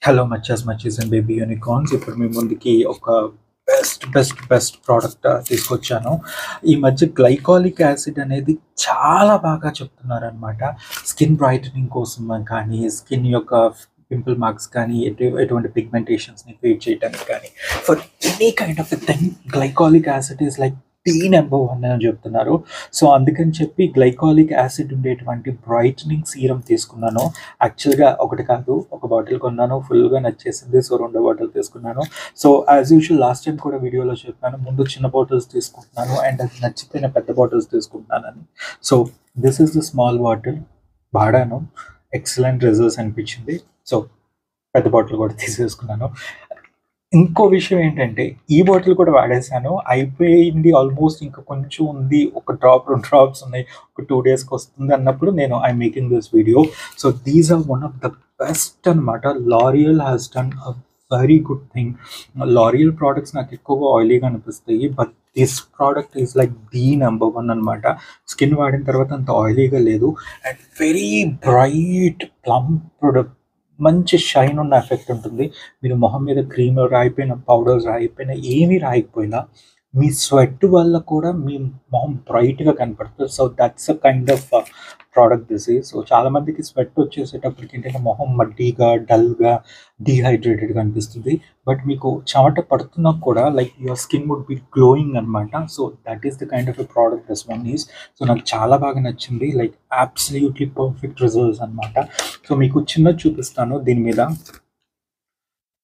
Hello మచెస్ and baby unicorns. ఇప్పుడు మీ ముందుకి ఒక బెస్ట్ ప్రోడక్ట్ తీసుకొచ్చాను. ఈ మధ్య గ్లైకాలిక్ యాసిడ్ అనేది చాలా బాగా చెప్తున్నారనమాట. స్కిన్ బ్రైటనింగ్ కోసం కానీ, స్కిన్ యొక్క పింపుల్ మార్క్స్ కానీ, ఎటువంటి పిగ్మెంటేషన్స్ని క్రియేట్ చేయడానికి కానీ, for any kind of thing glycolic acid is like number one అని చెప్తున్నారు. సో అందుకని చెప్పి గ్లైకాలిక్ యాసిడ్ ఉండేటువంటి బ్రైటనింగ్ సీరం తీసుకున్నాను. యాక్చువల్గా ఒకటి కాదు, ఒక బాటిల్ కొన్నాను, ఫుల్గా నచ్చేసింది. సో రెండో బాటిల్ తీసుకున్నాను. So as usual last time కూడా వీడియోలో చెప్పాను, ముందు చిన్న బాటిల్స్ తీసుకుంటున్నాను అండ్ అది నచ్చిపోయిన పెద్ద బాటిల్స్ తీసుకుంటున్నానని. So this is the small bottle. వాడాను, ఎక్సలెంట్ రిజల్ట్స్ అనిపించింది. సో పెద్ద బాటిల్ కూడా తీసేసుకున్నాను. ఇంకో విషయం ఏంటంటే, ఈ బాటిల్ కూడా వాడేసాను, అయిపోయింది ఆల్మోస్ట్, ఇంకా కొంచెం ఉంది, ఒక డ్రాప్ 2 డ్రాప్స్ ఉన్నాయి, ఒక 2 డేస్కి వస్తుంది అన్నప్పుడు నేను making this video. So these are one of the best అనమాట. L'Oreal has done a very good thing. L'Oreal products నాకు ఎక్కువగా ఆయిలీగా అనిపిస్తాయి, but this product is like number one అనమాట. స్కిన్ వాడిన తర్వాత అంత ఆయిలీగా లేదు అండ్ వెరీ బ్రైట్ ప్లంప్డ్, మంచి షైన్ ఉన్న ఎఫెక్ట్ ఉంటుంది. మీరు మొహం మీద క్రీమ్ రాయిపోయిన, పౌడర్స్ రాయిపోయినా, ఏమీ రాయకపోయినా మీ స్వెట్ వల్ల కూడా మీ మొహం బ్రైట్గా కనపడుతుంది. So that's a kind of product this is. So చాలామందికి స్వెట్ వచ్చేసేటప్పటికి ఏంటంటే మొహం మడ్డీగా, డల్గా, డీహైడ్రేటెడ్గా అనిపిస్తుంది. బట్ మీకు చెమట పడుతున్నా కూడా like your skin would be glowing అనమాట. So that is the kind of a product this one is. So నాకు చాలా బాగా నచ్చింది, లైక్ అబ్సల్యూట్లీ పర్ఫెక్ట్ రిజల్ట్స్ అనమాట. సో మీకు చిన్నది చూపిస్తాను. దీని మీద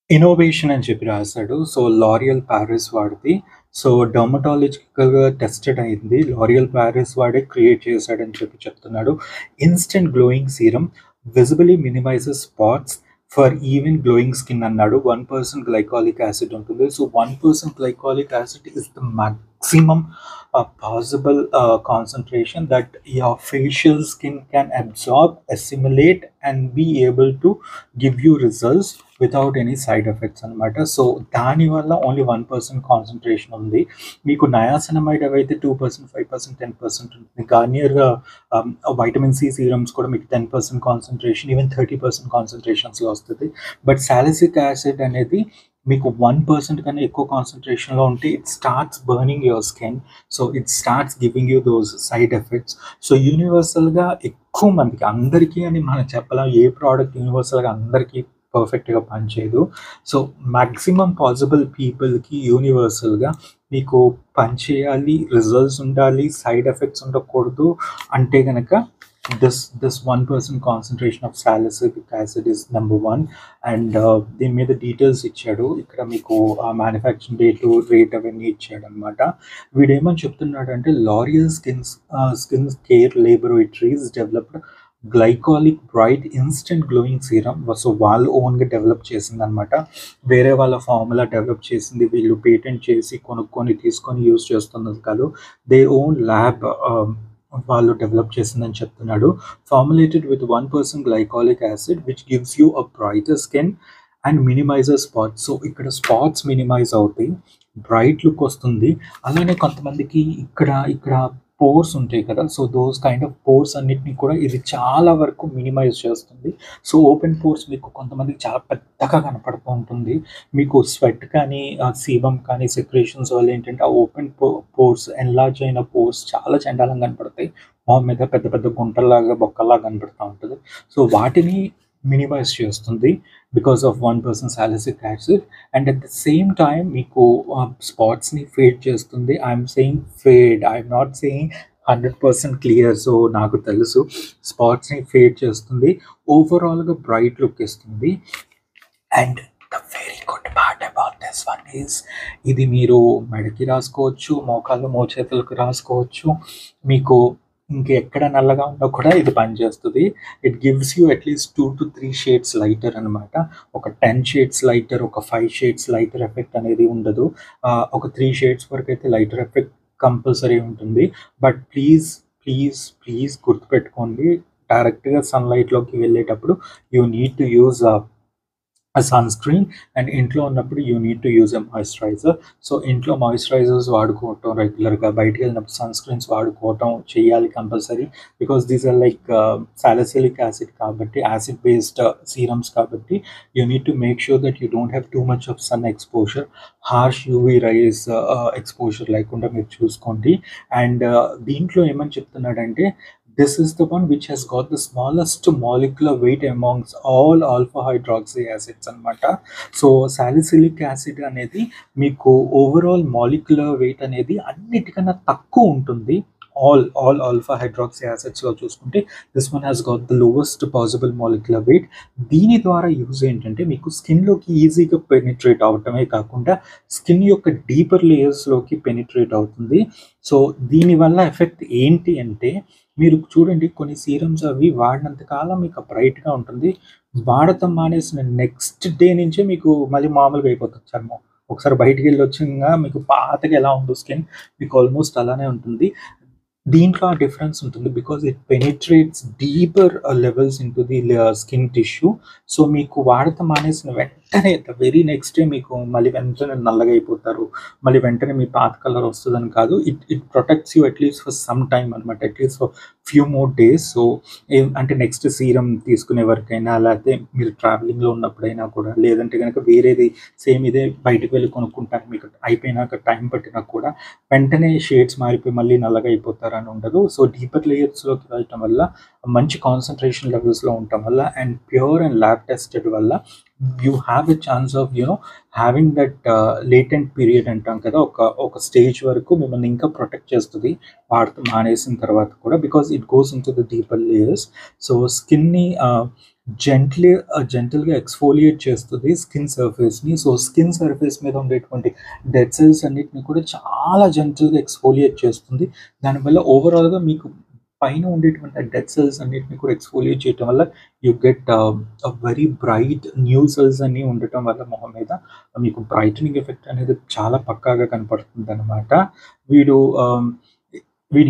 ఇన్నోవేషన్ అని చెప్పి రాశాడు. సో లారియల్ ప్యారిస్ వాడిది. సో డర్మటాలజికల్గా టెస్టెడ్ అయింది, లారియల్ ప్యారిస్ వాడే క్రియేట్ చేశాడని చెప్పి చెప్తున్నాడు. Instant glowing serum visibly minimises spots for even glowing skin అన్నాడు. 1% గ్లైకాలిక్ యాసిడ్ ఉంటుంది. So 1% glycolic acid is the maximum possible concentration that your facial skin can absorb, assimilate and be able to give you results without any side effects అనమాట. So దానివల్ల only 1% concentration ఉంది. మీకు niacinamide అవైతే 2%, 5%, 10% ఉంటుంది. Garnier vitamin C serums కూడా మీకు 10% concentration, even 30% కాన్సన్ట్రేషన్స్లో వస్తుంది. But salicylic acid అనేది మీకు 1% కన్నా ఎక్కువ కాన్సన్ట్రేషన్లో ఉంటే it starts burning your skin. So it starts giving you those side effects. So యూనివర్సల్గా ఎక్కువ మందికి, అందరికీ అని మనం చెప్పలేం, ఏ ప్రోడక్ట్ యూనివర్సల్గా అందరికీ పర్ఫెక్ట్గా పనిచేయదు. సో మ్యాక్సిమం పాసిబుల్ పీపుల్కి యూనివర్సల్గా మీకు పనిచేయాలి, రిజల్ట్స్ ఉండాలి, సైడ్ ఎఫెక్ట్స్ ఉండకూడదు అంటే కనుక this 1% concentration of salicylic acid is number one. And దీని మీద డీటెయిల్స్ ఇచ్చాడు. ఇక్కడ మీకు మ్యానుఫ్యాక్చరింగ్ రేట్ అవన్నీ ఇచ్చాడు అనమాట. వీడు ఏమని చెప్తున్నాడు అంటే, L'Oréal skin care laboratories developed glycolic bright instant glowing serum. So వాళ్ళు ఓన్గా డెవలప్ చేసింది అనమాట, వేరే వాళ్ళ ఫార్ములా డెవలప్ చేసింది, వీళ్ళు పేటెంట్ చేసి కొనుక్కొని తీసుకొని యూజ్ చేస్తున్నది కాదు. దే ఓన్ ల్యాబ్ వాళ్ళు డెవలప్ చేసిందని చెప్తున్నాడు. Formulated with 1% glycolic acid which gives you a brighter skin and minimizer spots. So ఇక్కడ స్పాట్స్ మినిమైజ్ అవుతాయి, బ్రైట్ లుక్ వస్తుంది. అలానే కొంతమందికి ఇక్కడ ఇక్కడ పోర్స్ ఉంటాయి కదా, so those kind of pores అన్నిటిని కూడా ఇది చాలా వరకు మినిమైజ్ చేస్తుంది. సో ఓపెన్ పోర్స్ మీకు కొంతమందికి చాలా పెద్దగా కనపడుతూ ఉంటుంది. మీకు స్వెట్ కానీ, సీబమ్ కానీ, సెక్రేషన్స్ వల్ల ఏంటంటే ఆ ఓపెన్ పోర్స్, ఎన్లార్జ్ అయిన పోర్స్ చాలా చండాలంగా కనపడతాయి. మొహం మీద పెద్ద పెద్ద గుంటల్లాగా, బొక్కల్లాగా కనపడుతూ ఉంటుంది. సో వాటిని మినిమైజ్ చేస్తుంది because of 1% salicylic acid. And at the same time మీకు స్పాట్స్ని ఫేడ్ చేస్తుంది. I'm saying fade, I'm not saying 100% clear. So నాకు తెలుసు, స్పాట్స్ని ఫేడ్ చేస్తుంది, ఓవరాల్గా బ్రైట్ లుక్ ఇస్తుంది. And the very good part about this one is, ఇది మీరు మెడకి రాసుకోవచ్చు, మోకాళ్ళు మోచేతులకు రాసుకోవచ్చు. మీకు ఇంకెక్కడ నల్లగా ఉన్నా కూడా ఇది పనిచేస్తుంది. It gives you at least 2 to 3 shades lighter అనమాట. ఒక 10 షేడ్స్ లైటర్, ఒక 5 షేడ్స్ లైటర్ ఎఫెక్ట్ అనేది ఉండదు. ఒక 3 షేడ్స్ వరకు అయితే లైటర్ ఎఫెక్ట్ కంపల్సరీ ఉంటుంది. బట్ ప్లీజ్ గుర్తుపెట్టుకోండి, డైరెక్ట్గా సన్లైట్లోకి వెళ్ళేటప్పుడు you need to use sunscreen. And ఇంట్లో ఉన్నప్పుడు you need to use a moisturiser. So ఇంట్లో మాయిశ్చరైజర్స్ వాడుకోవటం రెగ్యులర్గా, బయటికి వెళ్ళినప్పుడు సన్ స్క్రీన్స్ వాడుకోవటం చేయాలి compulsory. Because these are like salicylic acid కాబట్టి, యాసిడ్ బేస్డ్ సీరమ్స్ కాబట్టి you need to make sure that you don't have too much of sun exposure, harsh UV rays exposure లేకుండా మీరు చూసుకోండి. అండ్ దీంట్లో ఏమని చెప్తున్నాడంటే, this is the one which has got the smallest molecular weight amongst all alpha hydroxy acids అనమాట. So salicylic acid అనేది మీకు overall molecular weight అనేది అన్నిటికన్నా తక్కువ ఉంటుంది. ఆల్ ఆల్ఫా హైడ్రాక్సీ యాసిడ్స్లో చూసుకుంటే this one has got the lowest possible molecular weight. దీని ద్వారా యూజ్ ఏంటంటే మీకు స్కిన్లోకి ఈజీగా పెనిట్రేట్ అవటమే కాకుండా స్కిన్ యొక్క డీపర్ లేయర్స్లోకి పెనిట్రేట్ అవుతుంది. సో దీనివల్ల ఎఫెక్ట్ ఏంటి అంటే, మీరు చూడండి కొన్ని సీరమ్స్ అవి వాడినంత కాలం మీకు బ్రైట్గా ఉంటుంది, వాడటం మానేసిన నెక్స్ట్ డే నుంచే మీకు మళ్ళీ మామూలుగా అయిపోతుంది చర్మం. ఒకసారి బయటికి వెళ్ళి వచ్చింగా మీకు పాతగా ఎలా ఉందో స్కిన్ మీకు ఆల్మోస్ట్ అలానే ఉంటుంది. దీంట్లో ఆ డిఫరెన్స్ ఉంటుంది because it penetrates deeper levels in to the skin tissue. So మీకు వాడటం మానేసిన వెంటనే ద వెరీ నెక్స్ట్ డే మీకు మళ్ళీ వెంటనే నల్లగా అయిపోతారు, మళ్ళీ వెంటనే మీ పాత కలర్ వస్తుందని కాదు. It protects you at least for some time అనమాట, at least for few more days. So అంటే నెక్స్ట్ సీరం తీసుకునే వరకైనా, లేకపోతే మీరు ట్రావెలింగ్లో ఉన్నప్పుడైనా కూడా, లేదంటే కనుక వేరేది సేమ్ ఇదే బయటకు వెళ్ళి కొనుక్కుంటాను మీకు అయిపోయినాక టైం పట్టినా కూడా వెంటనే షేడ్స్ మారిపోయి మళ్ళీ నల్లగా అయిపోతారు అని ఉండదు. సో డీపర్ లేయర్స్లోకి వెళ్ళటం వల్ల, మంచి కాన్సన్ట్రేషన్ లెవెల్స్లో ఉండటం వల్ల, and pure and lab tested వల్ల you have a chance of having that latent period అంటాం కదా, ఒక స్టేజ్ వరకు మిమ్మల్ని ఇంకా ప్రొటెక్ట్ చేస్తుంది వాడుతూ మానేసిన తర్వాత కూడా, because it goes in to the deeper layers. So స్కిన్ని జెంటల్గా ఎక్స్ఫోలియేట్ చేస్తుంది స్కిన్ సర్ఫేస్ని. సో స్కిన్ సర్ఫేస్ మీద ఉండేటువంటి డెడ్ సెల్స్ అన్నిటిని కూడా చాలా జెంటల్గా ఎక్స్ఫోలియేట్ చేస్తుంది. దానివల్ల ఓవరాల్గా మీకు పైన ఉండేటువంటి డెడ్ సెల్స్ అన్నిటిని కూడా ఎక్స్ఫోలియేట్ చేయటం వల్ల you get very bright new cells అన్నీ ఉండటం వల్ల మొహం మీద మీకు బ్రైటనింగ్ ఎఫెక్ట్ అనేది చాలా పక్కాగా కనపడుతుంది అనమాట. వీడు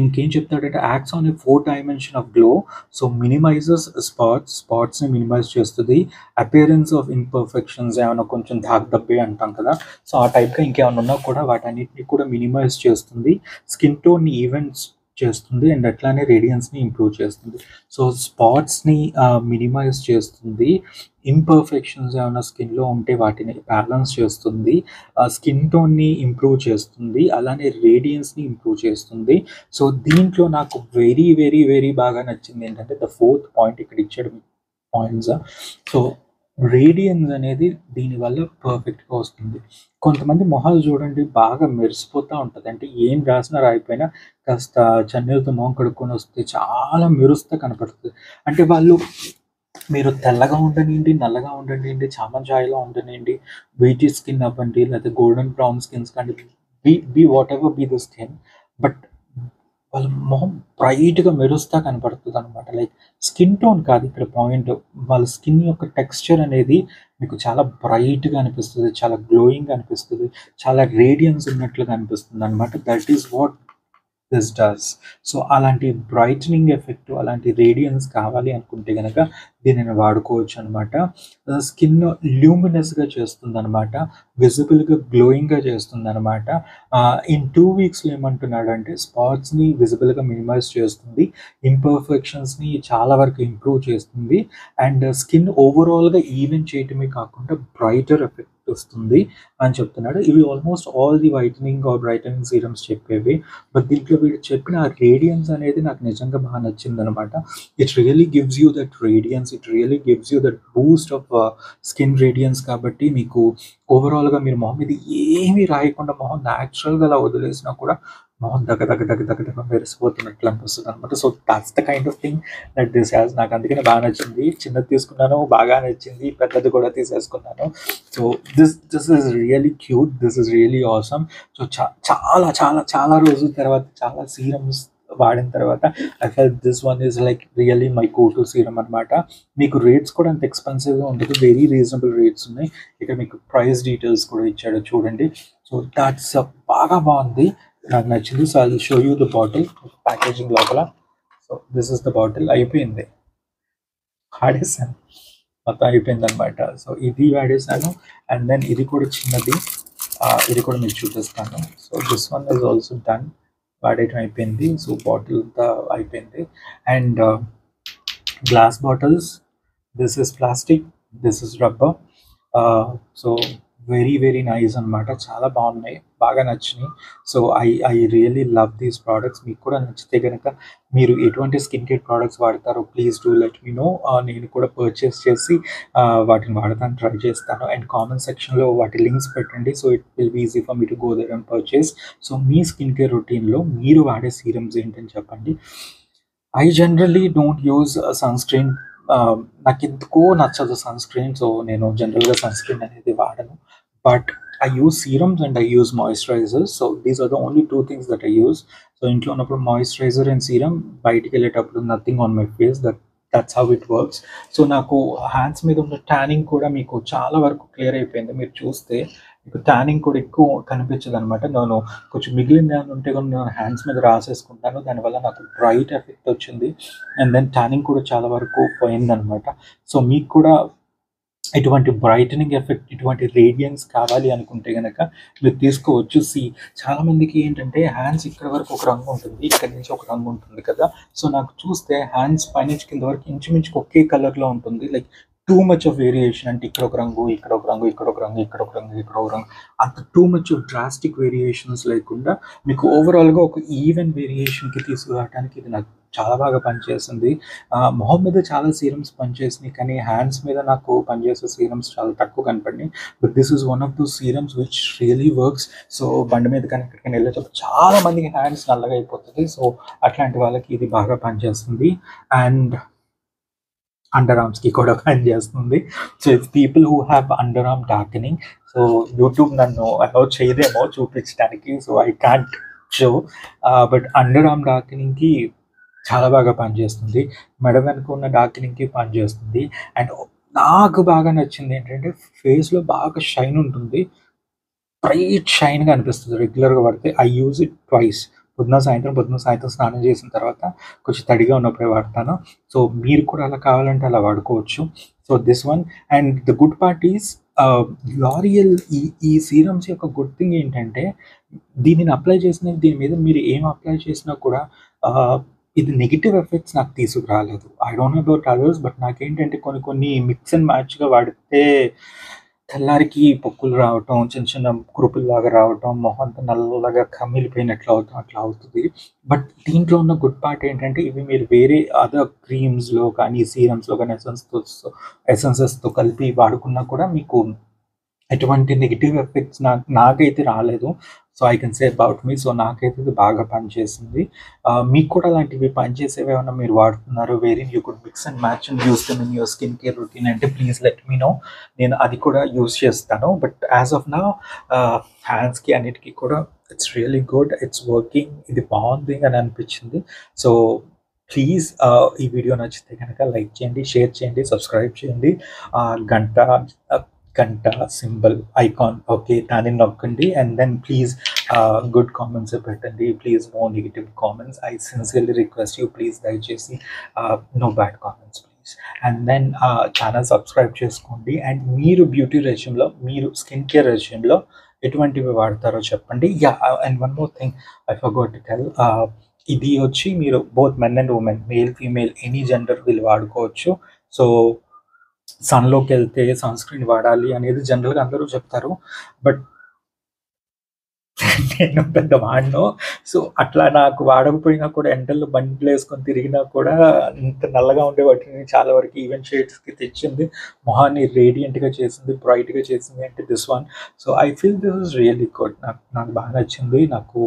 ఇంకేం చెప్తాడంటే, acts on a 4 dimension of glow. So minimises స్పాట్స్ని మినిమైజ్ చేస్తుంది. అపియరెన్స్ ఆఫ్ ఇన్పర్ఫెక్షన్స్, ఏమైనా కొంచెం దబ్బే అంటాం కదా, సో ఆ టైప్గా ఇంకేమైనా ఉన్నా కూడా వాటన్నిటిని కూడా మినిమైజ్ చేస్తుంది. స్కిన్ టోన్ని ఈవెంట్స్ చేస్తుంది అండ్ అట్లానే రేడియన్స్ని ఇంప్రూవ్ చేస్తుంది. సో స్పాట్స్ని మినిమైజ్ చేస్తుంది, ఇంపర్ఫెక్షన్స్ ఏమైనా స్కిన్లో ఉంటే వాటిని బ్యాలెన్స్ చేస్తుంది, స్కిన్ టోన్ని ఇంప్రూవ్ చేస్తుంది, అలానే రేడియన్స్ని ఇంప్రూవ్ చేస్తుంది. సో దీంట్లో నాకు వెరీ వెరీ వెరీ బాగా నచ్చింది ఏంటంటే, ద 4th పాయింట్ ఇక్కడ ఇచ్చాడు పాయింట్స్. సో రేడియన్స్ అనేది దీనివల్ల పర్ఫెక్ట్గా వస్తుంది. కొంతమంది మొహాలు చూడండి బాగా మెరిసిపోతూ ఉంటుంది, అంటే ఏం రాసినా రాయిపోయినా కాస్త చన్నీళ్ళతో మొహం కడుక్కొని వస్తే చాలా మెరుస్తూ కనపడుతుంది. అంటే వాళ్ళు, మీరు తెల్లగా ఉండనివ్వండి, నల్లగా ఉండనివ్వండి, చామంచాయలా ఉండనివ్వండి, వీటి స్కిన్ అవ్వండి, లేకపోతే గోల్డెన్ బ్రౌన్ స్కిన్స్ కానీ, be whatever be the skin, but వాళ్ళ మొహం బ్రైట్గా మెరుస్తూ కనపడుతుంది అనమాట. లైక్ స్కిన్ టోన్ కాదు ఇక్కడ పాయింట్, వాళ్ళ స్కిన్ యొక్క టెక్స్చర్ అనేది మీకు చాలా బ్రైట్గా అనిపిస్తుంది, చాలా గ్లోయింగ్గా అనిపిస్తుంది, చాలా రేడియన్స్ ఉన్నట్లుగా అనిపిస్తుంది అనమాట. That is what this does. So అలాంటి బ్రైటనింగ్ ఎఫెక్ట్, అలాంటి రేడియన్స్ కావాలి అనుకుంటే కనుక దీనిని వాడుకోవచ్చు అనమాట. స్కిన్ ల్యూమినస్గా చేస్తుంది అనమాట, విజిబుల్గా గ్లోయింగ్గా చేస్తుంది అనమాట. ఇన్ 2 వీక్స్లో ఏమంటున్నాడంటే, స్పాట్స్ని విజిబుల్గా మినిమైజ్ చేస్తుంది, ఇంపర్ఫెక్షన్స్ని చాలా వరకు ఇంప్రూవ్ చేస్తుంది, అండ్ స్కిన్ ఓవరాల్గా ఈవెన్ చేయటమే కాకుండా బ్రైటర్ ఎఫెక్ట్ వస్తుంది అని చెప్తున్నాడు. ఇవి almost all the whitening or brightening serums చెప్పేవి. బట్ దీంట్లో వీడు చెప్పిన రేడియన్స్ అనేది నాకు నిజంగా బాగా నచ్చింది అనమాట. It really gives you that radiance, it really gives you that boost of skin radiance. కాబట్టి మీకు ఓవరాల్గా మీరు మొహం మీద ఏమీ రాయకుండా మొహం న్యాచురల్గా అలా వదిలేసినా కూడా మొహం దగ్గ మెరిసిపోతున్నట్లు అనిపిస్తుంది అనమాట. So that's the kind of thing that this has. నాకు అందుకనే బాగా నచ్చింది, చిన్నది తీసుకున్నాను బాగా నచ్చింది, పెద్దది కూడా తీసేసుకున్నాను. So this is really cute, this is really awesome. So చాలా చాలా చాలా రోజుల తర్వాత, చాలా సీరమ్స్ వాడిన తర్వాత I felt this one is like really my go to serum అనమాట. మీకు రేట్స్ కూడా అంత ఎక్స్పెన్సివ్గా ఉండదు, వెరీ రీజనబుల్ రేట్స్ ఉన్నాయి. ఇక్కడ మీకు ప్రైస్ డీటెయిల్స్ కూడా ఇచ్చాడు చూడండి. సో దాట్స్ బాగా బాగుంది, నాకు నచ్చింది. So I show you the bottle packaging లోపల. So this is the bottle. అయిపోయింది, వాడేసాను. మొత్తం అయిపోయిందనమాట. సో ఇది వాడేసాను. అండ్ దెన్ ఇది కూడా చిన్నది, ఇది కూడా మీకు చూపిస్తాను. So this one is also done, వాడేయటం అయిపోయింది. సో బాటిల్ అయిపోయింది. And glass bottles, this is plastic, this is rubber. So very very nice అనమాట, చాలా బాగున్నాయి, బాగా నచ్చినాయి. So I really love these products. మీకు కూడా నచ్చితే కనుక మీరు ఎటువంటి స్కిన్ కేర్ ప్రోడక్ట్స్ వాడతారో please do let me know. నేను కూడా పర్చేస్ చేసి వాటిని వాడటానికి ట్రై చేస్తాను. అండ్ కామెంట్ సెక్షన్లో వాటి లింక్స్ పెట్టండి. So it will be easy for me to go there and purchase. So మీ స్కిన్ కేర్ రొటీన్లో మీరు వాడే సీరమ్స్ ఏంటని చెప్పండి. I generally don't use sunscreen. నాకు ఎందుకో నచ్చదు సన్‌స్క్రీన్. సో నేను జనరల్‌గా సన్‌స్క్రీన్ అనేది వాడను. But I use serums and I use moisturisers. So these are the only 2 things that I use. So ఇంట్లో ఉన్నప్పుడు మాయిశ్చరైజర్ అండ్ సీరమ్, బయటికెళ్ళేటప్పుడు nothing on my face. That's how it works. So నాకు hands మీద ఉన్న tanning కూడా మీకు చాలా వరకు క్లియర్ అయిపోయింది. మీరు చూస్తే మీకు ట్యానింగ్ కూడా ఎక్కువ కనిపించదనమాట. నేను కొంచెం మిగిలింది ఏమైనా ఉంటే కూడా నేను హ్యాండ్స్ మీద రాసేసుకుంటాను. దానివల్ల నాకు బ్రైట్ ఎఫెక్ట్ వచ్చింది. అండ్ దెన్ ట్యానింగ్ కూడా చాలా వరకు పోయిందనమాట. సో మీకు కూడా ఇటువంటి బ్రైటనింగ్ ఎఫెక్ట్, ఇటువంటి రేడియన్స్ కావాలి అనుకుంటే గనక మీరు తీసుకోవచ్చు. చాలామందికి ఏంటంటే హ్యాండ్స్ ఇక్కడ వరకు ఒక రంగు ఉంటుంది, ఇక్కడ నుంచి ఒక రంగు ఉంటుంది కదా. సో నాకు చూస్తే హ్యాండ్స్ పైనుంచి కింద వరకు ఇంచుమించుకు ఒకే కలర్లో ఉంటుంది. Like two much of variation, అంటే ఇక్కడ ఒక రంగు, ఇక్కడ ఒక రంగు, ఇక్కడ ఒక రంగు, ఇక్కడ ఒక రంగు, ఇక్కడ ఒక రంగు, అంత two much of drastic variations లేకుండా మీకు ఓవరాల్గా ఒక ఈవెన్ వేరియేషన్కి తీసుకురావడానికి ఇది నాకు చాలా బాగా పనిచేసింది. మొహం మీద చాలా సీరమ్స్ పనిచేసినాయి, కానీ హ్యాండ్స్ మీద నాకు పనిచేసే సీరమ్స్ చాలా తక్కువ కనపడినాయి. But this is one of those serums which really works. So బండి మీద కానీ ఎక్కడికైనా వెళ్ళేటప్పుడు చాలా మందికి హ్యాండ్స్ నల్లగా అయిపోతుంది. సో అట్లాంటి వాళ్ళకి ఇది బాగా పనిచేస్తుంది. అండ్ అండర్ ఆర్మ్స్కి కూడా పనిచేస్తుంది. So if people who have underarm darkening, so YouTube నన్ను అలౌ చేయదేమో చూపించడానికి, so I can't show. But underarm డార్కెనింగ్కి చాలా బాగా పనిచేస్తుంది. మెడ వెనుక ఉన్న డార్కెనింగ్కి పనిచేస్తుంది. అండ్ నాకు బాగా నచ్చింది ఏంటంటే ఫేస్లో బాగా షైన్ ఉంటుంది, బ్రైట్ షైన్గా అనిపిస్తుంది రెగ్యులర్గా వాడితే. ఐ యూజ్ ఇట్ ట్వైస్, పొద్దున సాయంత్రం స్నానం చేసిన తర్వాత కొంచెం తడిగా ఉన్నప్పుడే వాడతాను. సో మీరు కూడా అలా కావాలంటే అలా వాడుకోవచ్చు. So this one. And the good part is L'Oréal ఈ సీరమ్స్ యొక్క గుడ్ థింగ్ ఏంటంటే దీనిని అప్లై చేసిన దీని మీద మీరు ఏం అప్లై చేసినా కూడా ఇది నెగిటివ్ ఎఫెక్ట్స్ నాకు తీసుకురాలేదు. I don't know about others, but నాకేంటంటే కొన్ని మిక్స్ అండ్ మ్యాచ్గా వాడితే తెల్లారికి పొక్కులు రావటం, చిన్న చిన్న కురుపుల్లాగా రావటం, మొహం అంతా నల్లగా కమిలిపోయినట్లు అవటం అట్లా అవుతుంది. బట్ దీంట్లో ఉన్న గుడ్ పార్ట్ ఏంటంటే ఇవి మీరు వేరే అదర్ క్రీమ్స్లో కానీ సీరమ్స్లో కానీ ఎసెన్సెస్తో కలిపి వాడుకున్నా కూడా మీకు ఎటువంటి నెగిటివ్ ఎఫెక్ట్స్ నాకైతే రాలేదు. So I can say about me. So నాకైతే ఇది బాగా పనిచేసింది. మీకు కూడా అలాంటివి పనిచేసేవి ఏమైనా మీరు వాడుతున్నారు, వేరే you could mix and match and use them in your skin care routine అంటే ప్లీజ్ లెట్ మీ నో. నేను అది కూడా యూస్ చేస్తాను. బట్ యాజ్ ఆఫ్ నౌ హ్యాండ్స్కి అన్నిటికీ కూడా it's really good, it's working, ఇది బాగుంది అని అనిపించింది. సో ప్లీజ్ ఈ వీడియో నచ్చితే కనుక లైక్ చేయండి, షేర్ చేయండి, సబ్స్క్రైబ్ చేయండి. గంట సింబల్ ఐకాన్ ఓకే దాన్ని నొక్కండి. And then please good comments పెట్టండి. Please no negative comments. I sincerely request you please దయచేసి no bad comments please. And then channel subscribe చేసుకోండి. అండ్ మీరు బ్యూటీ రెజ్యూమ్లో, మీరు స్కిన్ కేర్ రెజ్యూమ్లో ఎటువంటివి వాడతారో చెప్పండి. Yeah, and one more thing I forgot to tell. ఇది వచ్చి మీరు both men and women, male female any gender వీళ్ళు వాడుకోవచ్చు. సో సన్లోకి వెళ్తే సన్ స్క్రీన్ వాడాలి అనేది జనరల్గా అందరూ చెప్తారు. బట్ నేను పెద్ద వాడను. సో అట్లా నాకు వాడకపోయినా కూడా ఎండల్లో బండ్లు వేసుకొని తిరిగినా కూడా ఇంత నల్లగా ఉండే వాటిని చాలా వరకు ఈవెన్ షేడ్స్కి తెచ్చింది, మొహాన్ని రేడియంట్గా చేసింది, బ్రైట్గా చేసింది అంటే this one. So I feel this is really good. నాకు బాగా నచ్చింది. నాకు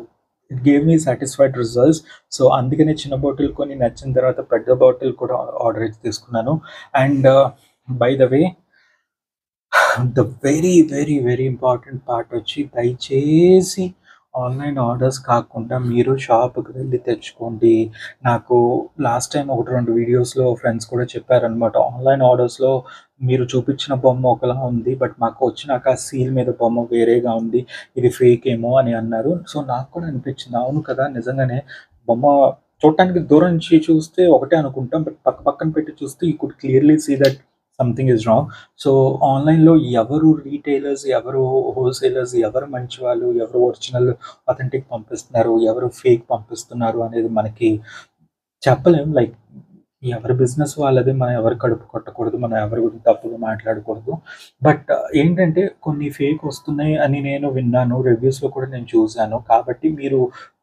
it gave me satisfied results. So అందుకనే చిన్న బాటిల్ కొని నచ్చిన తర్వాత పెద్ద బాటిల్ కూడా ఆర్డర్ ఇచ్చి తీసుకున్నాను. And by the way the very very very important part వచ్చి దయచేసి ఆన్లైన్ ఆర్డర్స్ కాకుండా మీరు షాప్కి వెళ్ళి తెచ్చుకోండి. నాకు లాస్ట్ టైం 1-2 వీడియోస్లో ఫ్రెండ్స్ కూడా చెప్పారనమాట, ఆన్లైన్ ఆర్డర్స్లో మీరు చూపించిన బొమ్మ ఒకలా ఉంది, బట్ మాకు వచ్చినాక సీల్ మీద బొమ్మ వేరేగా ఉంది, ఇది ఫేక్ ఏమో అని అన్నారు. సో నాకు కూడా అనిపించింది, అవును కదా నిజంగానే బొమ్మ చూడటానికి దూరం నుంచి చూస్తే ఒకటే అనుకుంటాం, బట్ పక్కన పెట్టి చూస్తే you could clearly see that something is wrong. So ఆన్లైన్లో ఎవరు రీటైలర్స్, ఎవరు హోల్సేలర్స్, ఎవరు మంచి వాళ్ళు, ఎవరు ఒరిజినల్ అథెంటిక్ పంపిస్తున్నారు, ఎవరు ఫేక్ పంపిస్తున్నారు అనేది మనకి చెప్పలేం. లైక్ ఎవరి బిజినెస్ వాళ్ళది, మనం ఎవరు కడుపు కొట్టకూడదు, మనం ఎవరి గురించి తప్పుగా మాట్లాడకూడదు. బట్ ఏంటంటే కొన్ని ఫేక్ వస్తున్నాయి అని నేను విన్నాను, రివ్యూస్లో కూడా నేను చూశాను. కాబట్టి మీరు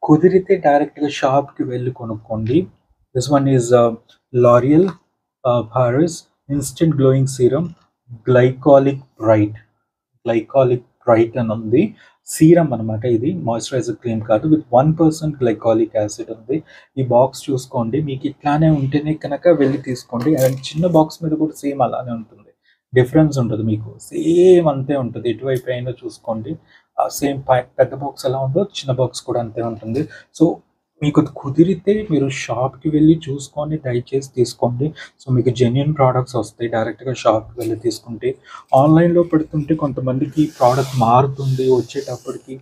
కుదిరితే డైరెక్ట్గా షాప్కి వెళ్ళి కొనుక్కోండి. This one is L'Oréal Paris instant glowing serum glycolic bright. Glycolic bright అని ఉంది. సీరం అనమాట ఇది, మాయిశ్చరైజర్ క్రీమ్ కాదు. విత్ 1% గ్లైకాలిక్ యాసిడ్ ఉంది. ఈ బాక్స్ చూసుకోండి, మీకు ఇట్లానే ఉంటేనే కనుక వెళ్ళి తీసుకోండి. అండ్ చిన్న బాక్స్ మీద కూడా సేమ్ అలానే ఉంటుంది, డిఫరెన్స్ ఉంటుంది, మీకు సేమ్ అంతే ఉంటుంది. ఎటువైపు అయినా చూసుకోండి, సేమ్ పెద్ద బాక్స్ ఎలా ఉందో చిన్న బాక్స్ కూడా అంతే ఉంటుంది. సో మీకు కుదిరితే మీరు షాప్కి వెళ్ళి చూసుకొని దయచేసి తీసుకోండి. సో మీకు జెన్యున్ ప్రోడక్ట్స్ వస్తాయి డైరెక్ట్గా షాప్కి వెళ్ళి తీసుకుంటే. ఆన్లైన్లో పెడుతుంటే కొంతమందికి ప్రోడక్ట్ మారుతుంది, వచ్చేటప్పటికి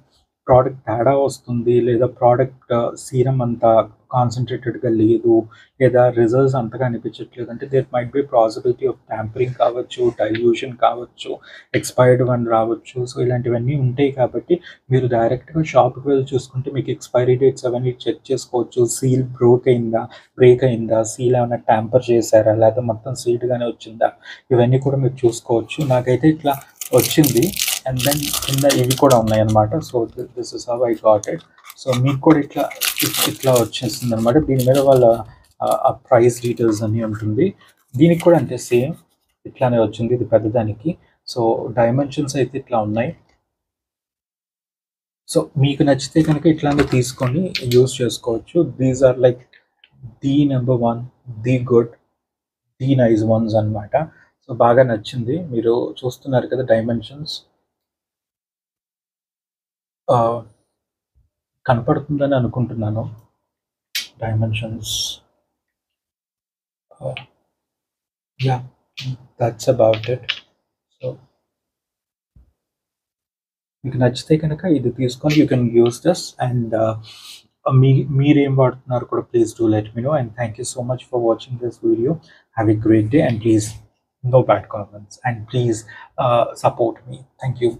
ప్రోడక్ట్ తేడా వస్తుంది, లేదా ప్రోడక్ట్ సీరం అంతా కాన్సన్ట్రేటెడ్గా లేదు, లేదా రిజల్ట్స్ అంతగా అనిపించట్లేదు. అంటే there might be possibility of tampering కావచ్చు, డైల్యూషన్ కావచ్చు, ఎక్స్పైర్డ్ వన్ రావచ్చు. సో ఇలాంటివన్నీ ఉంటాయి. కాబట్టి మీరు డైరెక్ట్గా షాప్కి వెళ్ళి చూసుకుంటే మీకు ఎక్స్పైరీ డేట్స్ అవన్నీ చెక్ చేసుకోవచ్చు. సీల్ బ్రేక్ అయిందా, సీల్ ఏమైనా ట్యాంపర్ చేశారా, లేదా మొత్తం సీల్డ్గానే వచ్చిందా, ఇవన్నీ కూడా మీరు చూసుకోవచ్చు. నాకైతే ఇట్లా వచ్చింది. అండ్ దెన్ కింద ఇవి కూడా ఉన్నాయన్నమాట. So this is how I got it. So మీకు కూడా ఇట్లా వచ్చేస్తుంది అనమాట. దీని మీద వాళ్ళ ఆ ప్రైస్ డీటెయిల్స్ అన్నీ ఉంటుంది. దీనికి కూడా అంతే, సేమ్ ఇట్లానే వచ్చింది, ఇది పెద్దదానికి. సో డైమెన్షన్స్ అయితే ఇట్లా ఉన్నాయి. సో మీకు నచ్చితే కనుక ఇట్లానే తీసుకొని యూస్ చేసుకోవచ్చు. These are like the number 1, the good, the nice ones అనమాట. సో బాగా నచ్చింది. మీరు చూస్తున్నారు కదా డైమెన్షన్స్, కనపడుతుందని అనుకుంటున్నాను dimensions. Yeah, that's about it. So మీకు నచ్చితే కనుక ఇది తీసుకొని you can use this. And మీరేం వాడుతున్నారు కూడా please do let me know. And thank you so much for watching this video. Have a great day and please no bad comments and please support me. Thank you.